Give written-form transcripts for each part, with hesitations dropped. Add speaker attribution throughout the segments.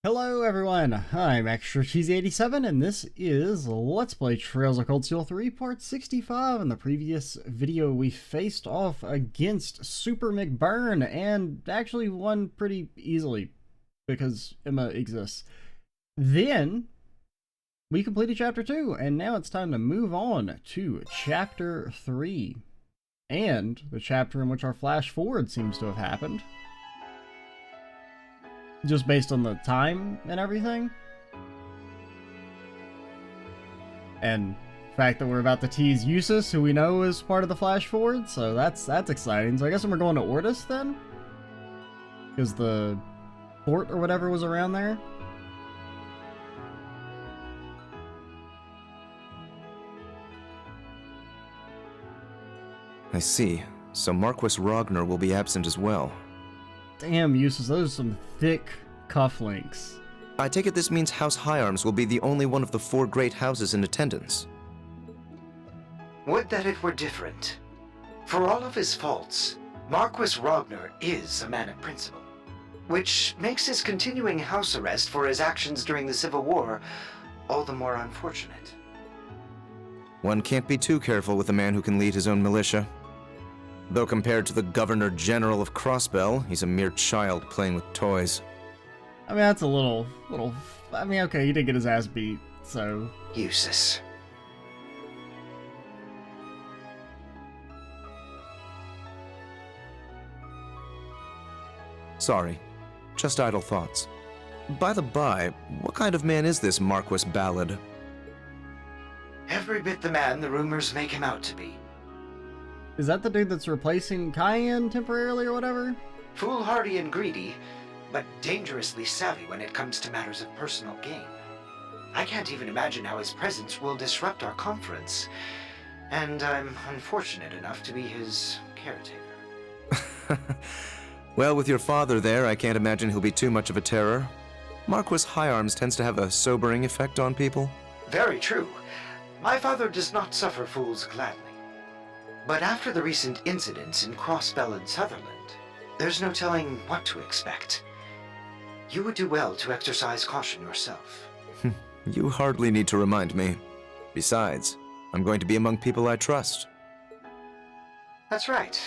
Speaker 1: Hello everyone, I'm ExtraCheesy87 and this is Let's Play Trails of Cold Steel 3 Part 65. In the previous video we faced off against Super McBurn and actually won pretty easily because Emma exists. Then we completed Chapter 2 and now it's time to move on to Chapter 3 and the chapter in which our flash forward seems to have happened. Just based on the time and everything. And the fact that we're about to tease Eustace, who we know is part of the flash forward, so that's exciting. So I guess we're going to Ortis then? Because the fort or whatever was around there.
Speaker 2: I see. So Marquis Ragnar will be absent as well.
Speaker 1: Damn, Eustace, those are some thick cufflinks.
Speaker 2: I take it this means House Hyarms will be the only one of the four great houses in attendance.
Speaker 3: Would that it were different. For all of his faults, Marquis Ragnar is a man of principle, which makes his continuing house arrest for his actions during the Civil War all the more unfortunate.
Speaker 2: One can't be too careful with a man who can lead his own militia. Though compared to the Governor General of Crossbell, he's a mere child playing with toys.
Speaker 1: I mean, that's a little, I mean, okay, he did get his ass beat, so...
Speaker 3: Eustace.
Speaker 2: Sorry, just idle thoughts. By the by, what kind of man is this Marquis Ballad?
Speaker 3: Every bit the man the rumors make him out to be.
Speaker 1: Is that the dude that's replacing Cayenne temporarily or whatever?
Speaker 3: Foolhardy and greedy, but dangerously savvy when it comes to matters of personal gain. I can't even imagine how his presence will disrupt our conference, and I'm unfortunate enough to be his caretaker.
Speaker 2: Well, with your father there, I can't imagine he'll be too much of a terror. Marquis Hyarms tends to have a sobering effect on people.
Speaker 3: Very true. My father does not suffer fools gladly. But after the recent incidents in Crossbell and Sutherland, there's no telling what to expect. You would do well to exercise caution yourself.
Speaker 2: You hardly need to remind me. Besides, I'm going to be among people I trust.
Speaker 3: That's right.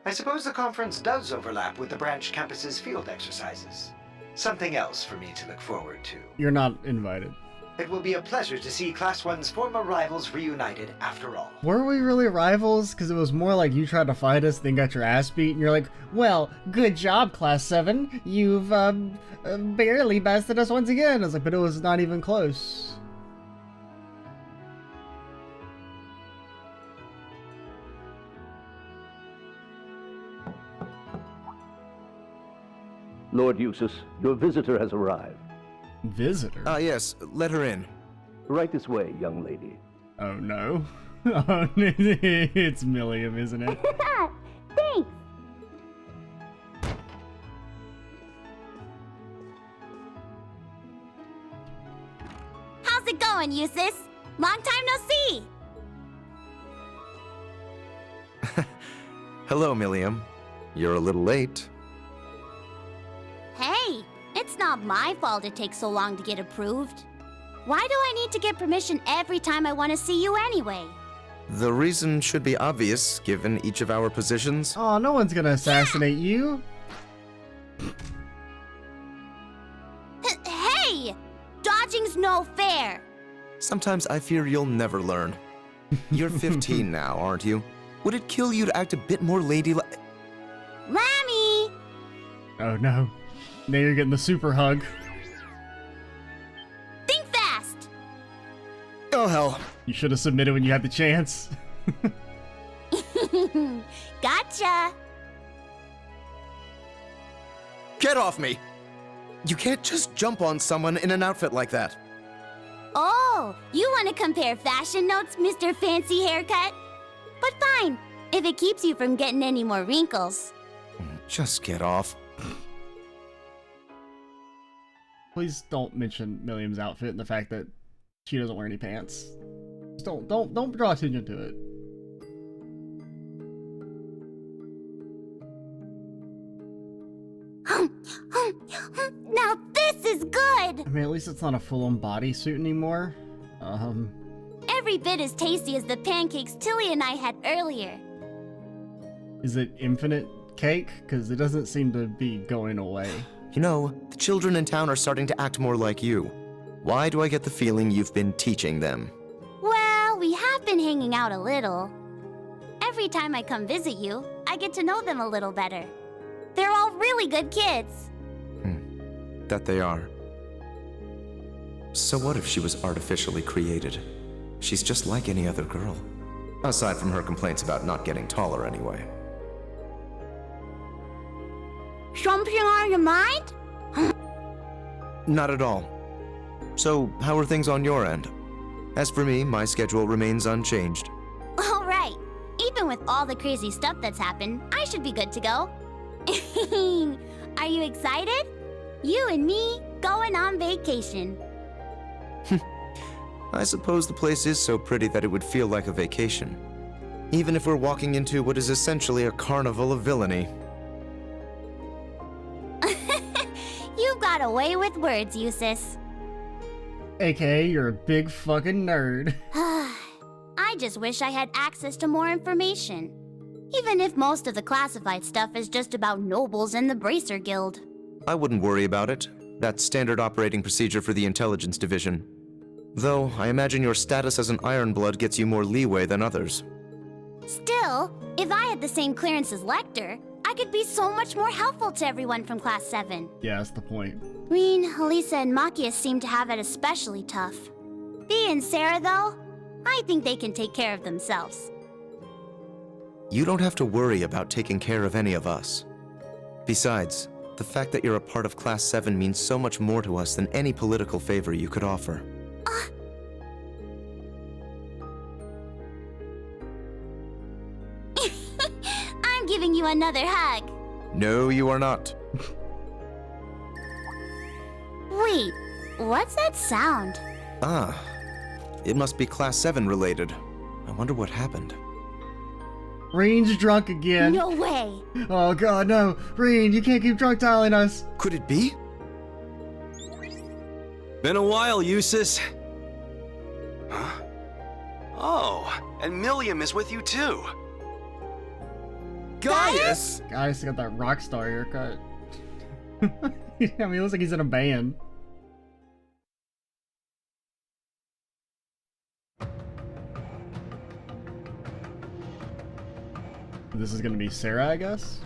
Speaker 3: I suppose the conference does overlap with the branch campus's field exercises. Something else for me to look forward to.
Speaker 1: You're not invited.
Speaker 3: It will be a pleasure to see Class I's former rivals reunited after all.
Speaker 1: Were we really rivals? Because it was more like you tried to fight us, then got your ass beat, and you're like, well, good job, Class 7. You've, barely bested us once again. I was like, but it was not even close.
Speaker 4: Lord Eustace, your visitor has arrived.
Speaker 1: Visitor?
Speaker 2: Ah, yes, let her in.
Speaker 4: Right this way, young lady.
Speaker 1: Oh, no. Oh, it's Milliam, isn't it?
Speaker 5: Thanks. How's it going, Eustace? Long time no see.
Speaker 2: Hello, Milliam. You're a little late.
Speaker 5: Hey, it's not my fault it takes so long to get approved. Why do I need to get permission every time I want to see you anyway?
Speaker 2: The reason should be obvious, given each of our positions.
Speaker 1: Oh, no one's gonna assassinate you.
Speaker 5: Hey! Dodging's no fair.
Speaker 2: Sometimes I fear you'll never learn. You're 15 now, aren't you? Would it kill you to act a bit more ladylike?
Speaker 5: Lammy!
Speaker 1: Oh, no. Now you're getting the super hug.
Speaker 5: Think fast!
Speaker 2: Oh, hell.
Speaker 1: You should have submitted when you had the chance.
Speaker 5: Gotcha!
Speaker 2: Get off me! You can't just jump on someone in an outfit like that.
Speaker 5: Oh, you want to compare fashion notes, Mr. Fancy Haircut? But fine, if it keeps you from getting any more wrinkles.
Speaker 2: Just get off.
Speaker 1: Please don't mention Milliam's outfit and the fact that she doesn't wear any pants. Just don't draw attention to it.
Speaker 5: Now this is good!
Speaker 1: I mean, at least it's not a full-on bodysuit anymore.
Speaker 5: Every bit as tasty as the pancakes Tilly and I had earlier.
Speaker 1: Is it infinite cake? Because it doesn't seem to be going away.
Speaker 2: You know, the children in town are starting to act more like you. Why do I get the feeling you've been teaching them?
Speaker 5: Well, we have been hanging out a little. Every time I come visit you, I get to know them a little better. They're all really good kids.
Speaker 2: That they are. So what if she was artificially created? She's just like any other girl. Aside from her complaints about not getting taller anyway.
Speaker 5: Something on your mind?
Speaker 2: Not at all. So, how are things on your end? As for me, my schedule remains unchanged.
Speaker 5: All right. Even with all the crazy stuff that's happened, I should be good to go. Are you excited? You and me going on vacation.
Speaker 2: I suppose the place is so pretty that it would feel like a vacation. Even if we're walking into what is essentially a carnival of villainy.
Speaker 5: You've got a way with words, Eustace.
Speaker 1: AKA, you're a big fucking nerd.
Speaker 5: I just wish I had access to more information. Even if most of the classified stuff is just about nobles and the Bracer Guild.
Speaker 2: I wouldn't worry about it. That's standard operating procedure for the intelligence division. Though, I imagine your status as an Ironblood gets you more leeway than others.
Speaker 5: Still, if I had the same clearance as Lecter, I could be so much more helpful to everyone from Class 7.
Speaker 1: Yeah, that's the point.
Speaker 5: Reen, Elisa, and Machias seem to have it especially tough. Bea and Sarah, though, I think they can take care of themselves.
Speaker 2: You don't have to worry about taking care of any of us. Besides, the fact that you're a part of Class 7 means so much more to us than any political favor you could offer.
Speaker 5: I'm giving you another hug.
Speaker 2: No, you are not.
Speaker 5: Wait, what's that sound?
Speaker 2: Ah, it must be Class 7 related. I wonder what happened.
Speaker 1: Reen's drunk again.
Speaker 5: No way.
Speaker 1: Oh god, no. Reen, you can't keep drunk dialing us.
Speaker 2: Could it be?
Speaker 6: Been a while, Eustace.
Speaker 7: Huh? Oh, and Milliam is with you too.
Speaker 6: Gaius!
Speaker 1: Guy's got that rock star haircut. I mean, it looks like he's in a band. This is gonna be Sarah, I guess?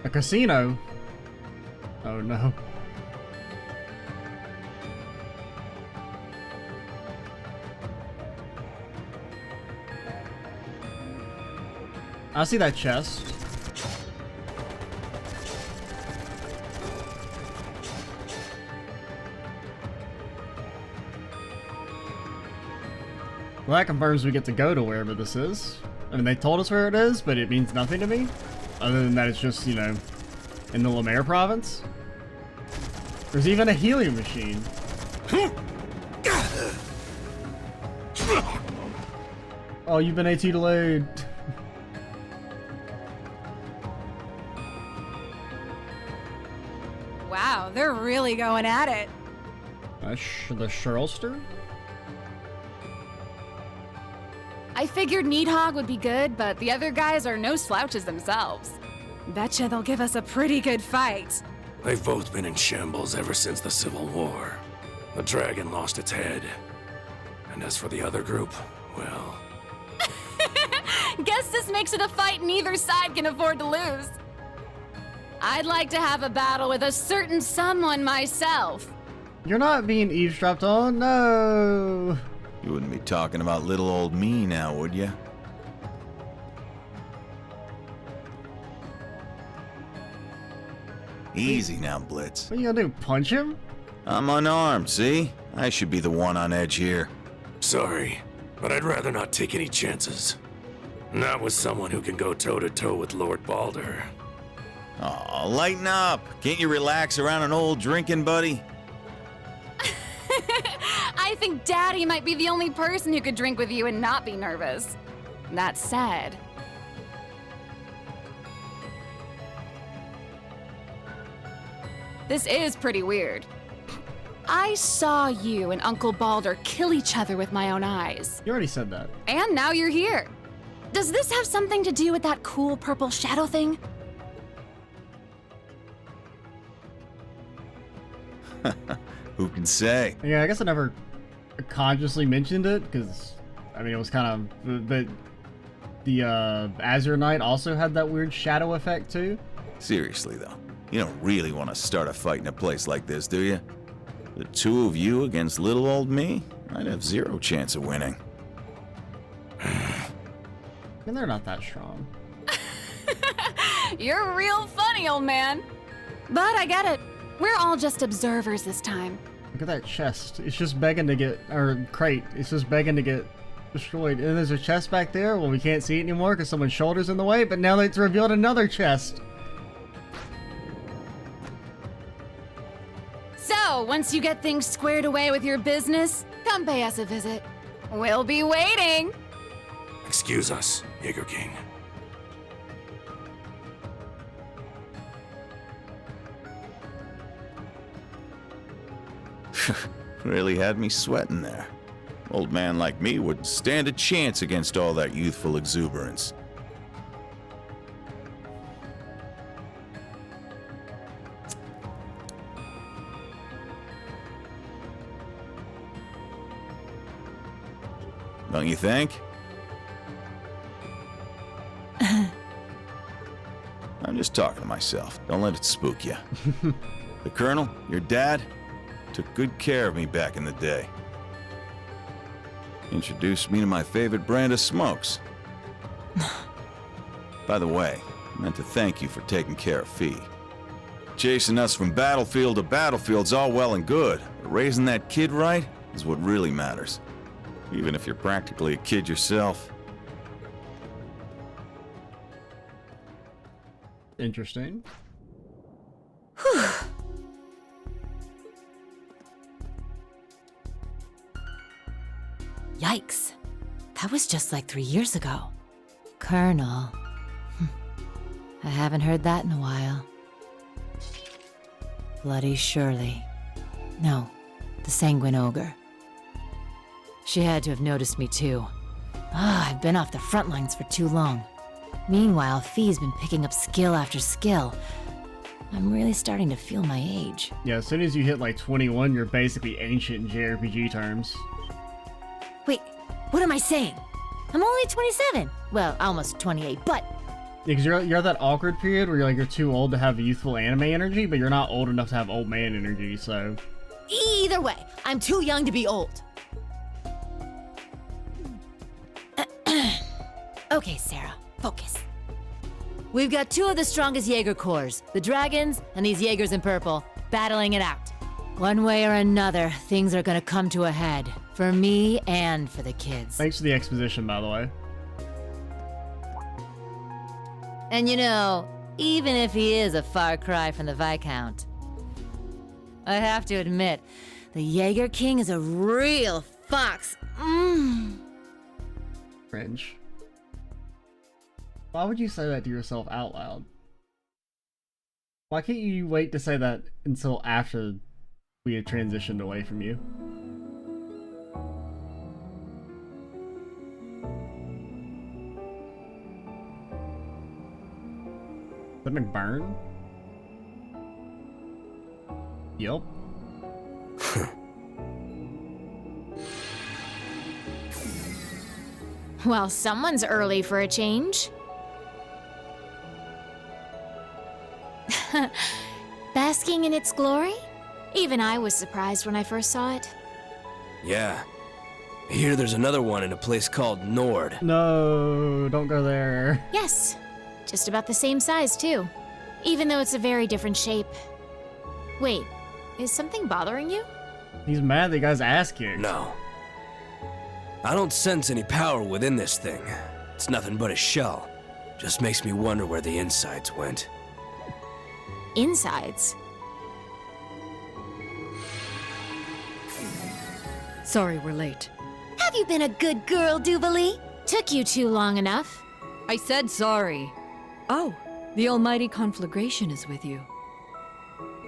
Speaker 1: A casino? Oh no. I see that chest. Well, that confirms we get to go to wherever this is. I mean, they told us where it is, but it means nothing to me. Other than that, it's just, you know, in the Lemaire province. There's even a helium machine. Oh, you've been AT delayed.
Speaker 8: Wow, they're really going at it.
Speaker 1: The Shirlster?
Speaker 8: I figured Needhog would be good, but the other guys are no slouches themselves. Betcha they'll give us a pretty good fight.
Speaker 6: They've both been in shambles ever since the Civil War. The dragon lost its head. And as for the other group, well...
Speaker 8: Guess this makes it a fight neither side can afford to lose. I'd like to have a battle with a certain someone myself.
Speaker 1: You're not being eavesdropped on? No!
Speaker 9: You wouldn't be talking about little old me now, would you? Easy now, Blitz.
Speaker 1: What are you gonna do, punch him?
Speaker 9: I'm unarmed, see? I should be the one on edge here.
Speaker 6: Sorry, but I'd rather not take any chances. Not with someone who can go toe-to-toe with Lord Balder.
Speaker 9: Aw, lighten up. Can't you relax around an old drinking buddy?
Speaker 8: I think Daddy might be the only person who could drink with you and not be nervous. That said, this is pretty weird. I saw you and Uncle Balder kill each other with my own eyes.
Speaker 1: You already said that.
Speaker 8: And now you're here. Does this have something to do with that cool purple shadow thing?
Speaker 9: Who can say?
Speaker 1: Yeah, I guess I never consciously mentioned it, because, I mean, it was kind of... The Azure Knight also had that weird shadow effect, too.
Speaker 9: Seriously, though, you don't really want to start a fight in a place like this, do you? The two of you against little old me? I'd have zero chance of winning.
Speaker 1: I mean, they're not that strong.
Speaker 8: You're real funny, old man. But I get it. We're all just observers this time.
Speaker 1: Look at that chest. It's just begging to get... Or crate. It's just begging to get destroyed. And there's a chest back there. Well, we can't see it anymore because someone's shoulder's in the way, but now it's revealed another chest.
Speaker 8: So, once you get things squared away with your business, come pay us a visit. We'll be waiting.
Speaker 6: Excuse us, Jaeger King.
Speaker 9: Really had me sweating there. Old man like me wouldn't stand a chance against all that youthful exuberance. Don't you think? I'm just talking to myself. Don't let it spook you. The Colonel, your dad, took good care of me back in the day. Introduced me to my favorite brand of smokes. By the way, I meant to thank you for taking care of Fee. Chasing us from battlefield to battlefield's all well and good, but raising that kid right is what really matters. Even if you're practically a kid yourself.
Speaker 1: Interesting.
Speaker 10: Yikes. That was just like 3 years ago. Colonel. I haven't heard that in a while. Bloody Shirley. No, the Sanguine Ogre. She had to have noticed me too. I've been off the front lines for too long. Meanwhile, Fee's been picking up skill after skill. I'm really starting to feel my age.
Speaker 1: Yeah, as soon as you hit like 21, you're basically ancient in JRPG terms.
Speaker 10: Wait, what am I saying? I'm only 27. Well, almost 28, but...
Speaker 1: Yeah, because you're at that awkward period where you're too old to have youthful anime energy, but you're not old enough to have old man energy, so...
Speaker 10: Either way, I'm too young to be old. Okay, Sarah, focus. We've got two of the strongest Jaeger corps, the dragons and these Jaegers in purple, battling it out. One way or another, things are gonna come to a head. For me and for the kids.
Speaker 1: Thanks for the exposition, by the way.
Speaker 10: And you know, even if he is a far cry from the Viscount, I have to admit, the Jaeger King is a real fox.
Speaker 1: Cringe. Why would you say that to yourself out loud? Why can't you wait to say that until after we had transitioned away from you? Is that McBurn? Yep.
Speaker 8: Well, someone's early for a change. Basking in its glory? Even I was surprised when I first saw it.
Speaker 11: Yeah. I hear there's another one in a place called Nord.
Speaker 1: No, don't go there.
Speaker 8: Yes, just about the same size, too. Even though it's a very different shape. Wait, is something bothering you?
Speaker 1: He's mad that you guys ask you.
Speaker 11: No. I don't sense any power within this thing. It's nothing but a shell. Just makes me wonder where the insides went.
Speaker 8: Insides?
Speaker 10: Sorry we're late.
Speaker 5: Have you been a good girl, Duvalie?
Speaker 10: took you too long enough.
Speaker 12: I said sorry. Oh, the almighty conflagration is with you.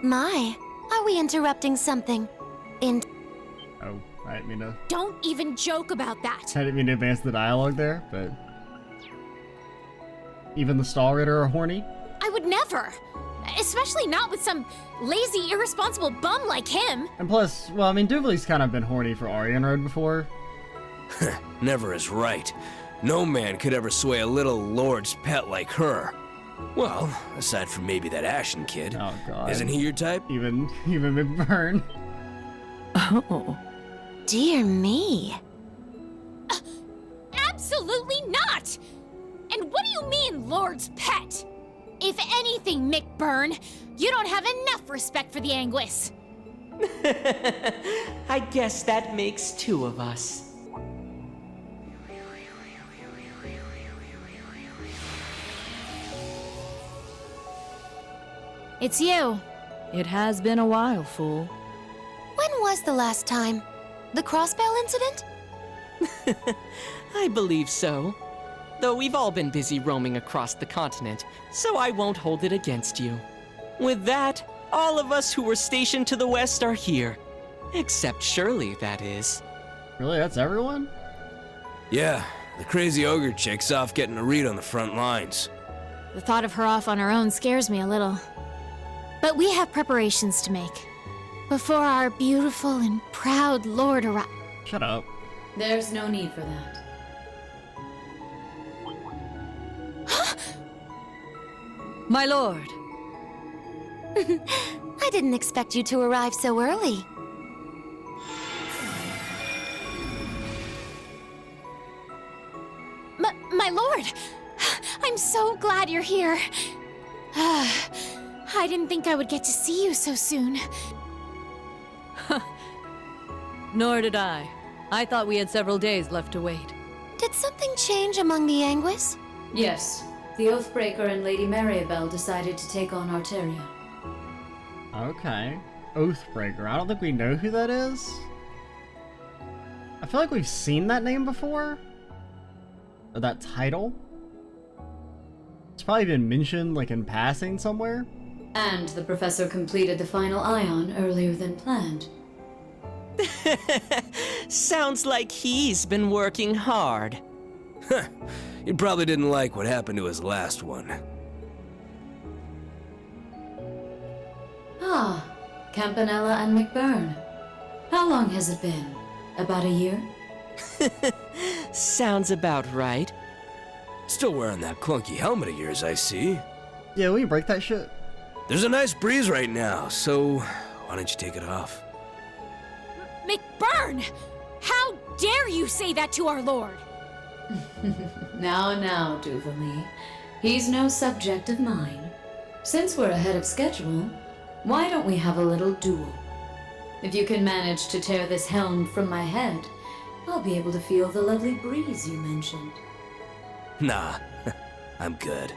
Speaker 5: My, are we interrupting something?
Speaker 1: Oh, I didn't mean to...
Speaker 10: Don't even joke about that.
Speaker 1: I didn't mean to advance the dialogue there, but... Even the Star Ritter are horny?
Speaker 10: I would never. Especially not with some lazy, irresponsible bum like him.
Speaker 1: And plus, well, I mean, Doobly's kind of been horny for Aryan Road before.
Speaker 11: Never is right. No man could ever sway a little lord's pet like her. Well, aside from maybe that Ashen kid.
Speaker 1: Oh, God.
Speaker 11: Isn't he your type?
Speaker 1: Even McBurn.
Speaker 12: Oh.
Speaker 5: Dear me.
Speaker 10: Absolutely not! And what do you mean, Lord's pet? If anything, McBurn, you don't have enough respect for the Anguis.
Speaker 13: I guess that makes two of us.
Speaker 10: It's you.
Speaker 12: It has been a while, fool.
Speaker 5: When was the last time? The crossbell incident?
Speaker 13: I believe so. Though we've all been busy roaming across the continent, so I won't hold it against you. With that, all of us who were stationed to the west are here. Except Shirley, that is.
Speaker 1: Really? That's everyone?
Speaker 11: Yeah, the crazy ogre chick's off getting a read on the front lines.
Speaker 10: The thought of her off on her own scares me a little. But we have preparations to make. Before our beautiful and proud lord arrives.
Speaker 1: Shut up.
Speaker 10: There's no need for that.
Speaker 12: My lord.
Speaker 5: I didn't expect you to arrive so early.
Speaker 10: My lord! I'm so glad you're here. I didn't think I would get to see you so soon.
Speaker 12: Nor did I. I thought we had several days left to wait.
Speaker 5: Did something change among the Anguis?
Speaker 14: Yes. The Oathbreaker and Lady Maribel decided to take on Arteria.
Speaker 1: Okay. Oathbreaker. I don't think we know who that is. I feel like we've seen that name before. Or that title. It's probably been mentioned, like, in passing somewhere.
Speaker 14: And the professor completed the final ion earlier than planned.
Speaker 13: Sounds like he's been working hard.
Speaker 11: He probably didn't like what happened to his last one.
Speaker 14: Ah, Campanella and McBurn. How long has it been? About a year?
Speaker 13: Sounds about right.
Speaker 11: Still wearing that clunky helmet of yours, I see.
Speaker 1: Yeah, we break that shit.
Speaker 11: There's a nice breeze right now, so why don't you take it off?
Speaker 10: McBurn! How dare you say that to our lord?
Speaker 14: Now, Duvalie. He's no subject of mine. Since we're ahead of schedule, why don't we have a little duel? If you can manage to tear this helm from my head, I'll be able to feel the lovely breeze you mentioned.
Speaker 11: Nah, I'm good.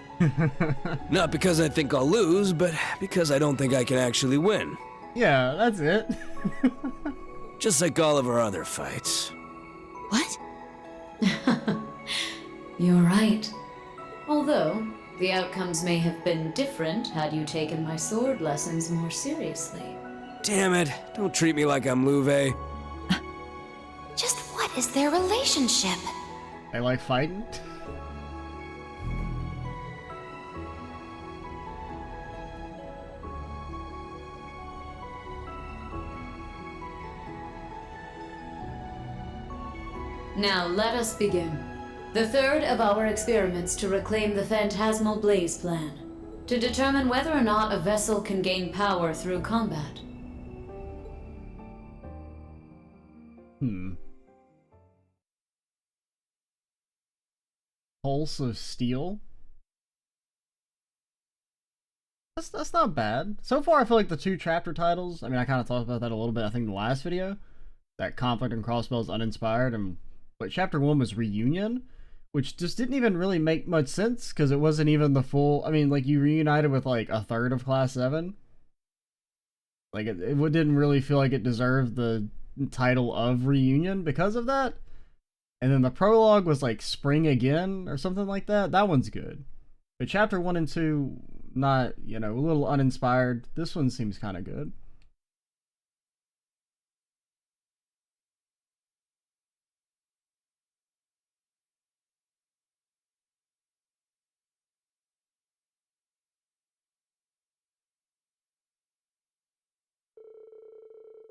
Speaker 11: Not because I think I'll lose, but because I don't think I can actually win.
Speaker 1: Yeah, that's it.
Speaker 11: Just like all of our other fights.
Speaker 5: What?
Speaker 14: You're right. Although, the outcomes may have been different had you taken my sword lessons more seriously.
Speaker 11: Damn it, don't treat me like I'm Louvet.
Speaker 5: Just what is their relationship?
Speaker 1: They like fighting?
Speaker 14: Now let us begin. The third of our experiments to reclaim the Phantasmal Blaze Plan. To determine whether or not a vessel can gain power through combat.
Speaker 1: Pulse of Steel? That's not bad. So far, I feel like the two chapter titles, I mean, I kind of talked about that a little bit, I think, in the last video. That Conflict and Crossbell's Uninspired, but chapter 1 was Reunion, which just didn't even really make much sense, because it wasn't even the full, I mean, like, you reunited with, like, a third of Class 7. Like, it didn't really feel like it deserved the title of Reunion because of that. And then the prologue was like Spring Again or something like that. That one's good. But chapter 1 and 2, not, you know, a little uninspired. This one seems kind of good.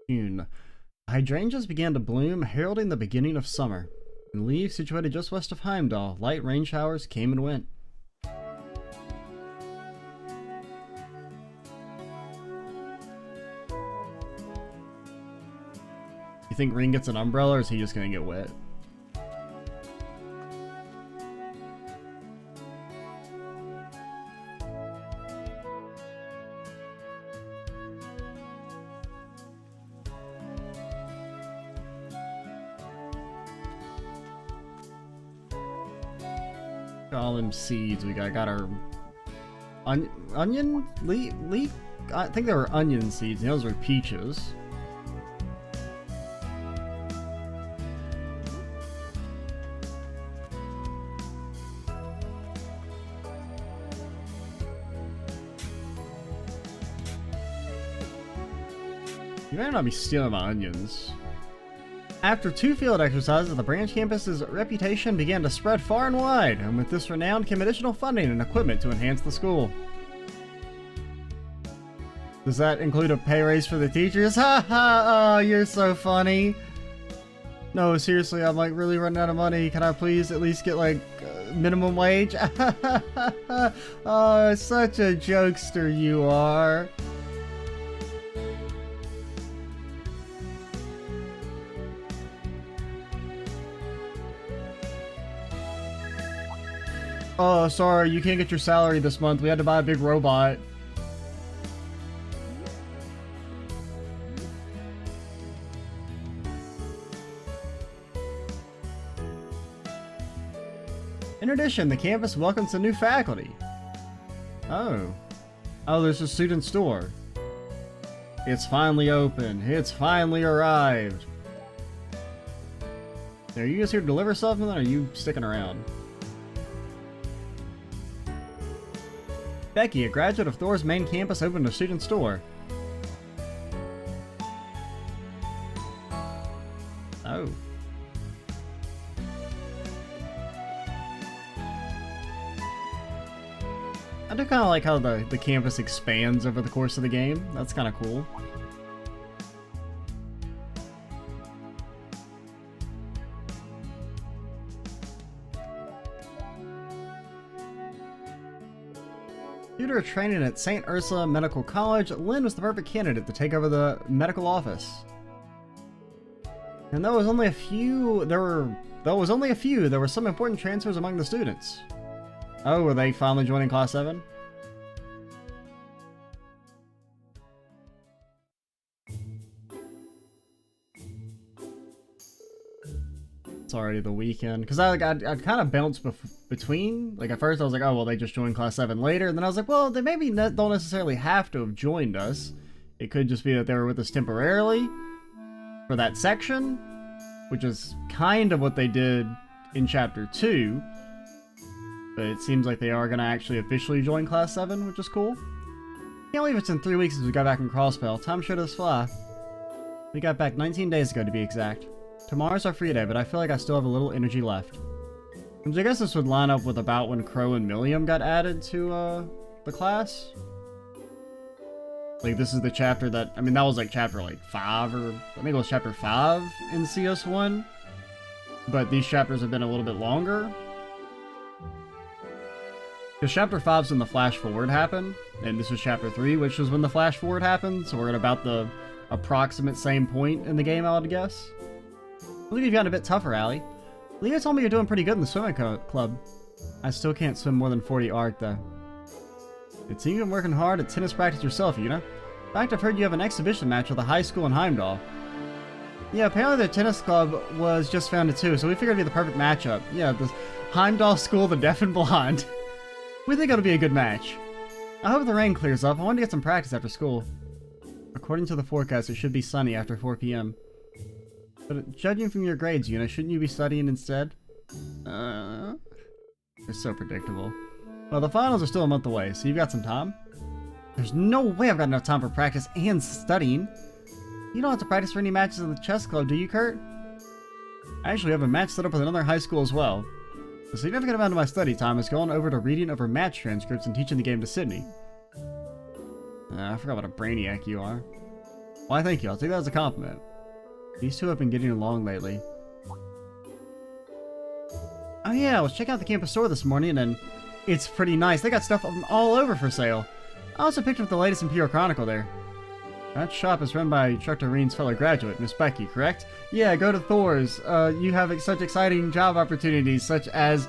Speaker 1: June. Hydrangeas began to bloom, heralding the beginning of summer. In Leave, situated just west of Heimdall, light rain showers came and went. You think Ring gets an umbrella, or is he just gonna get wet? All them seeds we got our onion leaf. I think they were onion seeds. And those were peaches. You better not be stealing my onions. After 2 field exercises, the branch campus's reputation began to spread far and wide, and with this renown came additional funding and equipment to enhance the school. Does that include a pay raise for the teachers? Ha ha! Oh, you're so funny. No, seriously, I'm like really running out of money. Can I please at least get like minimum wage? Oh, such a jokester you are. Oh, sorry, you can't get your salary this month. We had to buy a big robot. In addition, the campus welcomes a new faculty. Oh. Oh, there's a student store. It's finally open. It's finally arrived. Are you guys here to deliver something, or are you sticking around? Becky, a graduate of Thor's main campus, opened a student store. Oh. I do kind of like how the campus expands over the course of the game. That's kind of cool. Due to her training at St. Ursula Medical College, Lynn was the perfect candidate to take over the medical office. And there were only a few, there were some important transfers among the students. Oh, were they finally joining Class 7? It's already the weekend. Because I kind of bounced between. Like, at first I was like, oh, well, they just joined Class 7 later. And then I was like, well, they maybe don't necessarily have to have joined us. It could just be that they were with us temporarily for that section, which is kind of what they did in Chapter 2. But it seems like they are going to actually officially join Class 7, which is cool. Can't believe it's in 3 weeks since we got back in Crosspell. Time sure does fly. We got back 19 days ago, to be exact. Tomorrow's our free day, but I feel like I still have a little energy left. Which I guess this would line up with about when Crow and Milliam got added to, the class. Like, this is the chapter that, I mean, that was like chapter, like, 5, or I think it was chapter 5 in CS1. But these chapters have been a little bit longer. Because chapter 5's when the flash forward happened, and this was chapter 3, which was when the flash forward happened, so we're at about the approximate same point in the game, I would guess. I believe you've gotten a bit tougher, Allie. Leah told me you're doing pretty good in the swimming club. I still can't swim more than 40 arc, though. It seems you've been working hard at tennis practice yourself, Yuna. In fact, I've heard you have an exhibition match with a high school in Heimdall. Yeah, apparently the tennis club was just founded too, so we figured it'd be the perfect matchup. Yeah, the Heimdall School, the Deaf and Blind. We think it'll be a good match. I hope the rain clears up. I want to get some practice after school. According to the forecast, it should be sunny after 4 p.m. But judging from your grades, Yuna, shouldn't you be studying instead? It's so predictable. Well, the finals are still a month away, so you've got some time. There's no way I've got enough time for practice and studying. You don't have to practice for any matches in the chess club, do you, Kurt? I actually have a match set up with another high school as well. The significant amount of my study time is going over to reading over match transcripts and teaching the game to Sydney. I forgot what a brainiac you are. Why, thank you. I'll take that as a compliment. These two have been getting along lately. Oh yeah, I was checking out the campus store this morning and it's pretty nice. They got stuff all over for sale. I also picked up the latest Imperial Chronicle there. That shop is run by Instructor Reen's fellow graduate, Miss Becky, correct? Yeah, go to Thor's. You have such exciting job opportunities, such as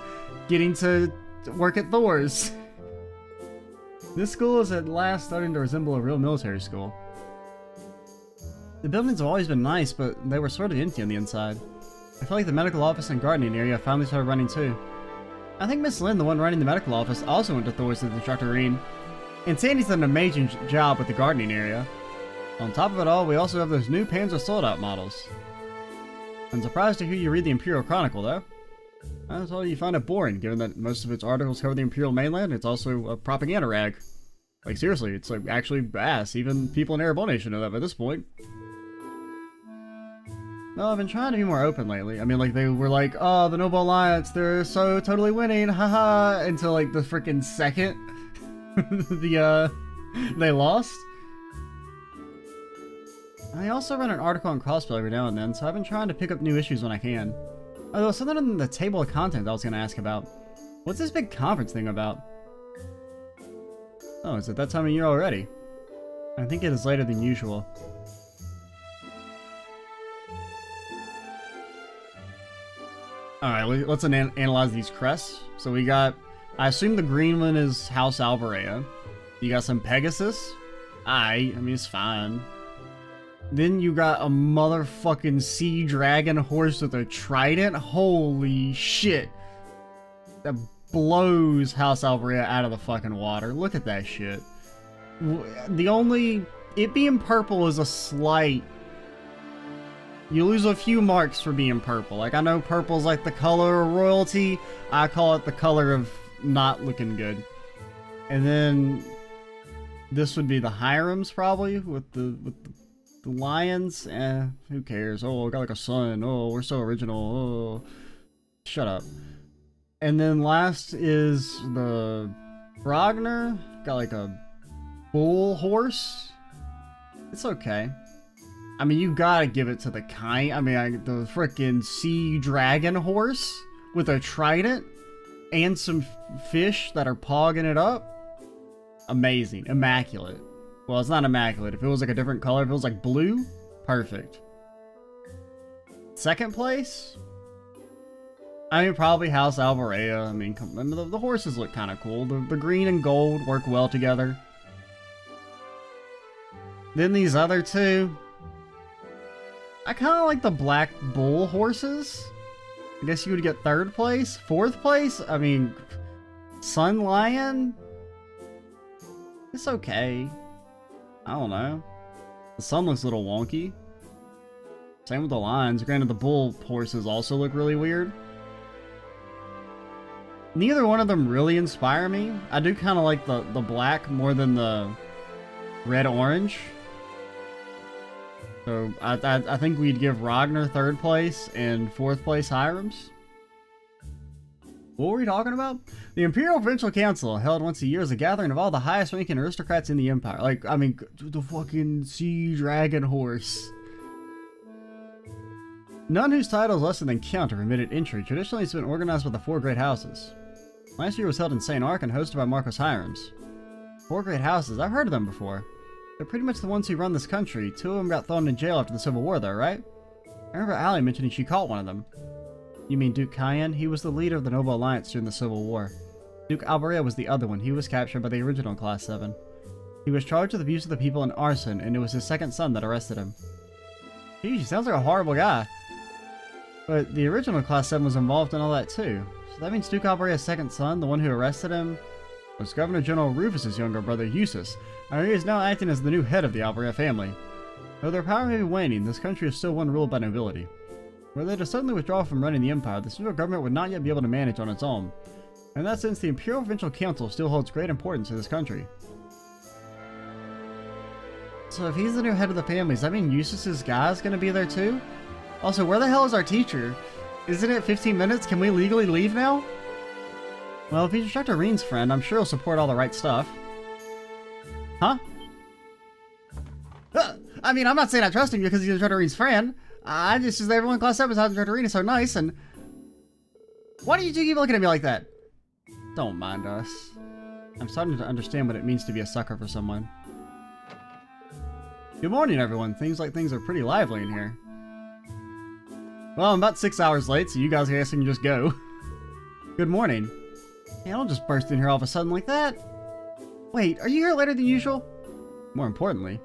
Speaker 1: getting to work at Thor's. This school is at last starting to resemble a real military school. The buildings have always been nice, but they were sort of empty on the inside. I feel like the medical office and gardening area finally started running too. I think Miss Lynn, the one running the medical office, also went to Thor's with Instructor Reen. And Sandy's done an amazing job with the gardening area. On top of it all, we also have those new Panzer sold-out models. I'm surprised to hear you read the Imperial Chronicle, though. I thought you find it boring, given that most of its articles cover the Imperial mainland. It's also a propaganda rag. Like, seriously, it's like actually ass. Even people in Erebor should know that by this point. No, I've been trying to be more open lately. I mean, like, they were like, oh, the Noble Alliance, they're so totally winning, haha, until, like, the freaking second they lost. I also run an article on Crossplay every now and then, so I've been trying to pick up new issues when I can. Oh, there was something in the table of content I was going to ask about. What's this big conference thing about? Oh, is it that time of year already? I think it is later than usual. Alright, let's analyze these crests. So we got, I assume the green one is House Alborea. You got some Pegasus. I mean, it's fine. Then you got a motherfucking sea dragon horse with a trident. Holy shit. That blows House Alborea out of the fucking water. Look at that shit. It being purple is a slight... You lose a few marks for being purple. Like, I know purple's like the color of royalty. I call it the color of not looking good. And then this would be the Hiram's probably with the lions. Who cares? Oh, I got like a sun. Oh, we're so original. Oh, shut up. And then last is the Ragnar. Got like a bull horse. It's okay. I mean, you gotta give it to the kind. I mean, the frickin' sea dragon horse with a trident and some fish that are pogging it up. Amazing. Immaculate. Well, it's not immaculate. If it was like a different color, if it was like blue, perfect. Second place? I mean, probably House Alborea. I mean, the horses look kind of cool. The green and gold work well together. Then these other two. I kind of like the black bull horses. I guess you would get third place. Fourth place? I mean, Sun Lion? It's okay. I don't know. The sun looks a little wonky. Same with the lions. Granted, the bull horses also look really weird. Neither one of them really inspire me. I do kind of like the black more than the red-orange. So I think we'd give Ragnar third place and fourth place Hiram's. What were we talking about? The Imperial Provincial Council, held once a year, is a gathering of all the highest ranking aristocrats in the Empire. Like, I mean, the fucking sea dragon horse. None whose title is lesser than Count are permitted entry. Traditionally, it's been organized by the four great houses. Last year was held in St. Ark and hosted by Marcus Hiram's. Four great houses, I've heard of them before. They're pretty much the ones who run this country. Two of them got thrown in jail after the Civil War, though, right? I remember Allie mentioning she caught one of them. You mean Duke Cayenne? He was the leader of the Noble Alliance during the Civil War. Duke Alborea was the other one. He was captured by the original Class 7. He was charged with abuse of the people and arson, and it was his second son that arrested him. He sounds like a horrible guy. But the original Class 7 was involved in all that too. So that means Duke Alborea's second son, the one who arrested him, was Governor General Rufus's younger brother, Eustace. And he is now acting as the new head of the Alborea family. Though their power may be waning, this country is still one ruled by nobility. Were they to suddenly withdraw from running the Empire, the civil government would not yet be able to manage on its own. In that sense, the Imperial Provincial Council still holds great importance to this country. So if he's the new head of the family, does that mean Eustace's guy's gonna be there too? Also, where the hell is our teacher? Isn't it 15 minutes? Can we legally leave now? Well, if he's Instructor Reen's friend, I'm sure he'll support all the right stuff. Huh? I mean, I'm not saying I trust him because he's Instructor Reen's friend. I just everyone in Class 7 is how Instructor Reen is so nice, and... Why do you two keep looking at me like that? Don't mind us. I'm starting to understand what it means to be a sucker for someone. Good morning, everyone. Things are pretty lively in here. Well, I'm about 6 hours late, so you guys I guess can just go. Good morning. Hey, I don't just burst in here all of a sudden like that. Wait, are you here later than usual? More importantly.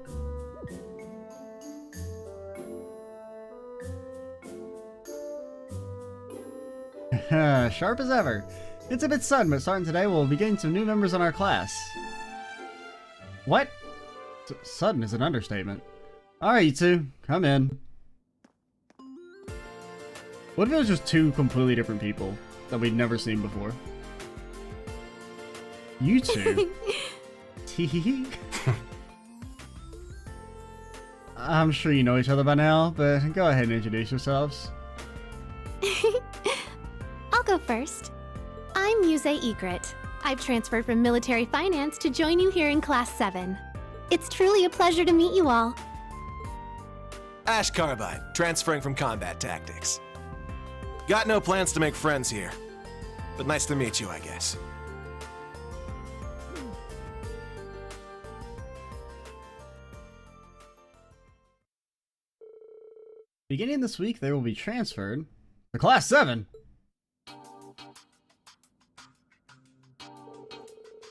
Speaker 1: Sharp as ever. It's a bit sudden, but starting today we'll be getting some new members on our class. What? Sudden is an understatement. Alright, you two, come in. What if it was just two completely different people that we'd never seen before? You two? Teehee. I'm sure you know each other by now, but go ahead and introduce yourselves.
Speaker 15: I'll go first. I'm Muse Egret. I've transferred from military finance to join you here in Class 7. It's truly a pleasure to meet you all.
Speaker 16: Ash Carbide, transferring from combat tactics. Got no plans to make friends here, but nice to meet you, I guess.
Speaker 1: Beginning this week, they will be transferred to Class 7.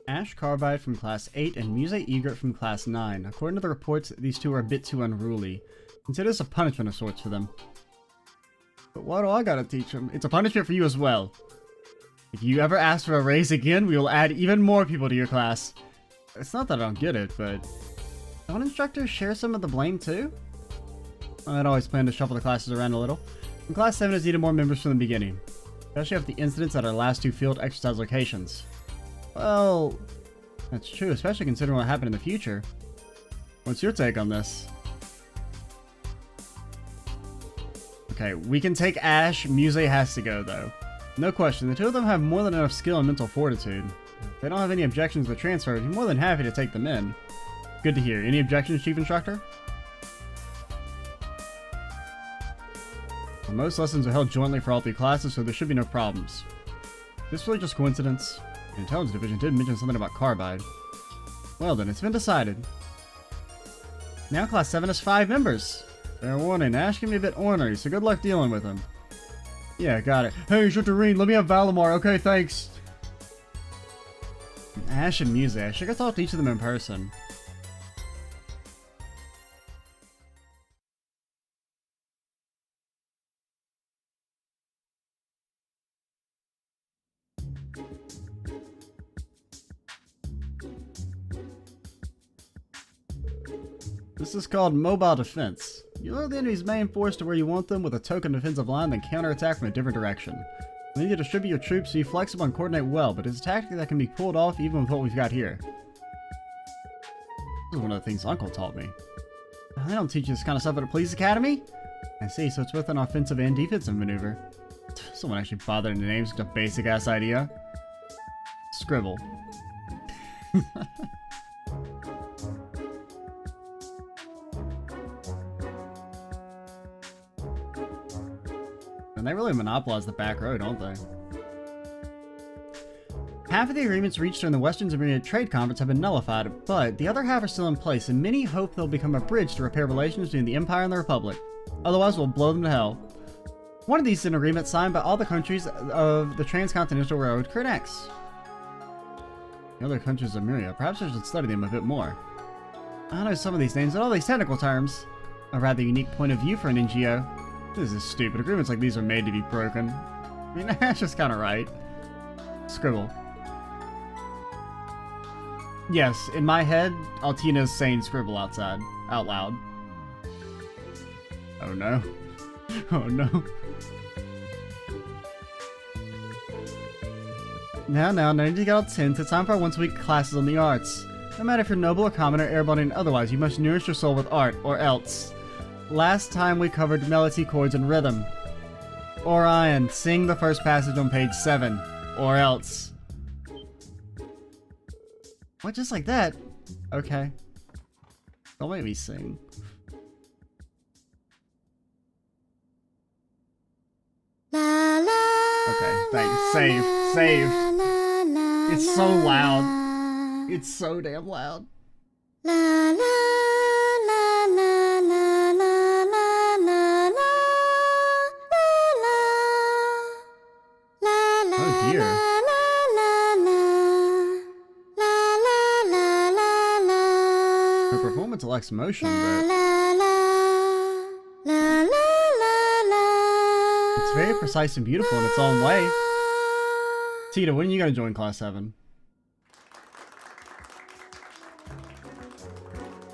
Speaker 1: Ash Carbide from Class 8 and Muse Egret from Class 9. According to the reports, these two are a bit too unruly. Consider this a punishment of sorts for them. But what do I gotta teach them? It's a punishment for you as well. If you ever ask for a raise again, we will add even more people to your class. It's not that I don't get it, but... don't instructors share some of the blame too? I'd always planned to shuffle the classes around a little. And Class 7 has needed more members from the beginning. Especially after the incidents at our last two field exercise locations. Well, that's true, especially considering what happened in the future. What's your take on this? Okay, we can take Ash. Muse has to go, though. No question, the two of them have more than enough skill and mental fortitude. If they don't have any objections to the transfer, I'm more than happy to take them in. Good to hear. Any objections, Chief Instructor? Well, most lessons are held jointly for all three classes, so there should be no problems. Is this really just coincidence? The Intelligence Division did mention something about Carbide. Well then, it's been decided. Now Class 7 has 5 members. Fair warning, Ash can be a bit ornery, so good luck dealing with him. Yeah, got it. Hey, Instructor Reen, let me have Valimar. Okay, thanks. Ash and Muse, I should go talk to each of them in person. This is called Mobile Defense. You lure the enemy's main force to where you want them with a token defensive line, then counterattack from a different direction. You need to distribute your troops so you flexible and coordinate well, but it's a tactic that can be pulled off even with what we've got here. This is one of the things Uncle taught me. They don't teach you this kind of stuff at a police academy? I see, so it's both an offensive and defensive maneuver. Someone actually bothered in the name, such a basic ass idea. Scribble. And they really monopolize the back row, don't they? Half of the agreements reached during the Western Zimmeria Trade Conference have been nullified, but the other half are still in place, and many hope they'll become a bridge to repair relations between the Empire and the Republic. Otherwise, we'll blow them to hell. One of these is an agreement signed by all the countries of the Transcontinental Railroad connects. The other countries of Zimmeria, perhaps I should study them a bit more. I know some of these names, but all these technical terms. A rather unique point of view for an NGO. This is stupid. Agreements like these are made to be broken. I mean, that's just kind of right. Scribble. Yes, in my head, Altina's saying scribble out loud. Oh no. Oh no. Now, no need to get all tense. It's time for our once-a-week classes on the arts. No matter if you're noble or common or airborne otherwise, you must nourish your soul with art, or else. Last time we covered melody, chords, and rhythm. Orion, sing the first passage on page 7, or else. What, just like that? Okay. Don't make me sing. Okay, thanks. Save. It's so loud. It's so damn loud. Oh dear. Her performance lacks motion, but it's very precise and beautiful in its own way. Tita, when are you gonna join Class 7?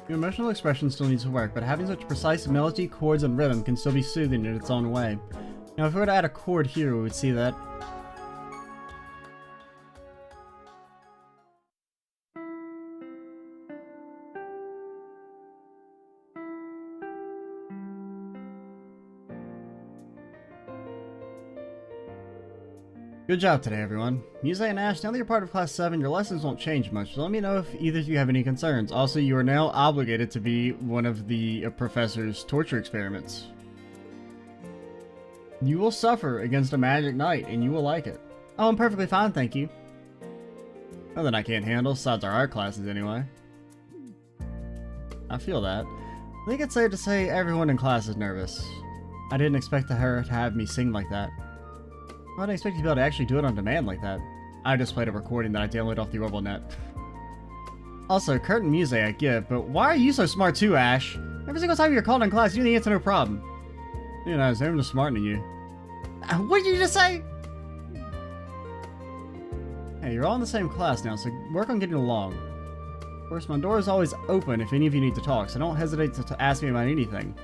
Speaker 1: Your emotional expression still needs to work, but having such precise melody, chords, and rhythm can still be soothing in its own way. Now, if we were to add a chord here, we would see that. Good job today, everyone. Muse and Ash, now that you're part of Class 7, your lessons won't change much, so let me know if either of you have any concerns. Also, you are now obligated to be one of the professor's torture experiments. You will suffer against a magic knight, and you will like it. Oh, I'm perfectly fine, thank you. Nothing I can't handle, besides our art classes anyway. I feel that. I think it's safe to say everyone in class is nervous. I didn't expect her to have me sing like that. I didn't expect you to be able to actually do it on demand like that. I just played a recording that I downloaded off the Ouroboros net. Also, Kurt and Muse I get, but why are you so smart too, Ash? Every single time you're called in class, you think it's no problem. You know, I'm just smarter than you. What did you just say? Hey, you're all in the same class now, so work on getting along. Of course, my door is always open if any of you need to talk, so don't hesitate to ask me about anything.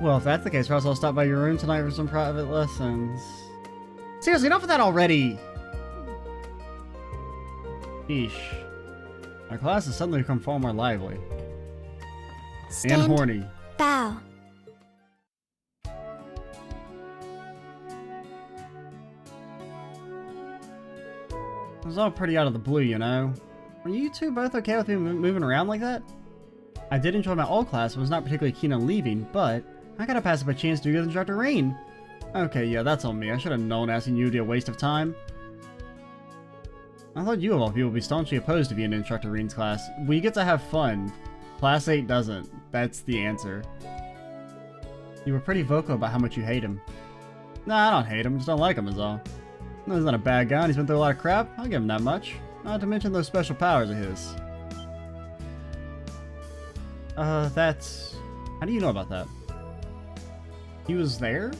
Speaker 1: Well, if that's the case, perhaps I'll stop by your room tonight for some private lessons. Seriously, enough of that already! Sheesh. My class has suddenly become far more lively.
Speaker 5: Stand,
Speaker 1: and horny.
Speaker 5: Bow.
Speaker 1: It was all pretty out of the blue, you know. Were you two both okay with me moving around like that? I did enjoy my old class and was not particularly keen on leaving, but I gotta pass up a chance to be with Instructor Rain. Okay, yeah, that's on me. I should have known asking you would be a waste of time. I thought you of all people would be staunchly opposed to being in Instructor Rain's class. We get to have fun. Class 8 doesn't. That's the answer. You were pretty vocal about how much you hate him. Nah, I don't hate him. Just don't like him is all. No, he's not a bad guy and he's been through a lot of crap. I'll give him that much. Not to mention those special powers of his. That's... How do you know about that? He was there?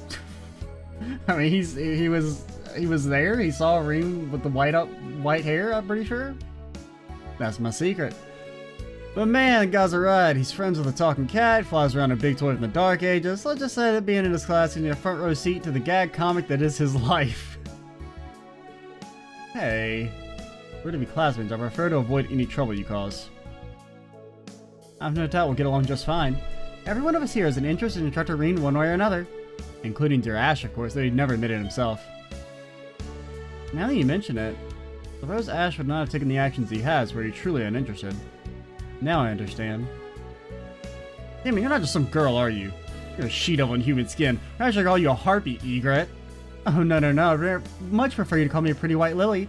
Speaker 1: I mean, he was there. He saw a ring with the white hair, I'm pretty sure. That's my secret. But man, guy's alright. He's friends with a talking cat, flies around a big toy from the Dark Ages. Let's just say that being in his class gives me a front row seat to the gag comic that is his life. Hey. We're to be classmates. I prefer to avoid any trouble you cause. I've no doubt we'll get along just fine. Every one of us here has an interest in Instructor Reen one way or another. Including dear Ash, of course, though he'd never admitted himself. Now that you mention it, suppose Ash would not have taken the actions he has were he truly uninterested. Now I understand. Damn it, you're not just some girl, are you? You're a she-devil in human skin. I should call you a harpy, egret. Oh, no. I'd much prefer you to call me a pretty white lily.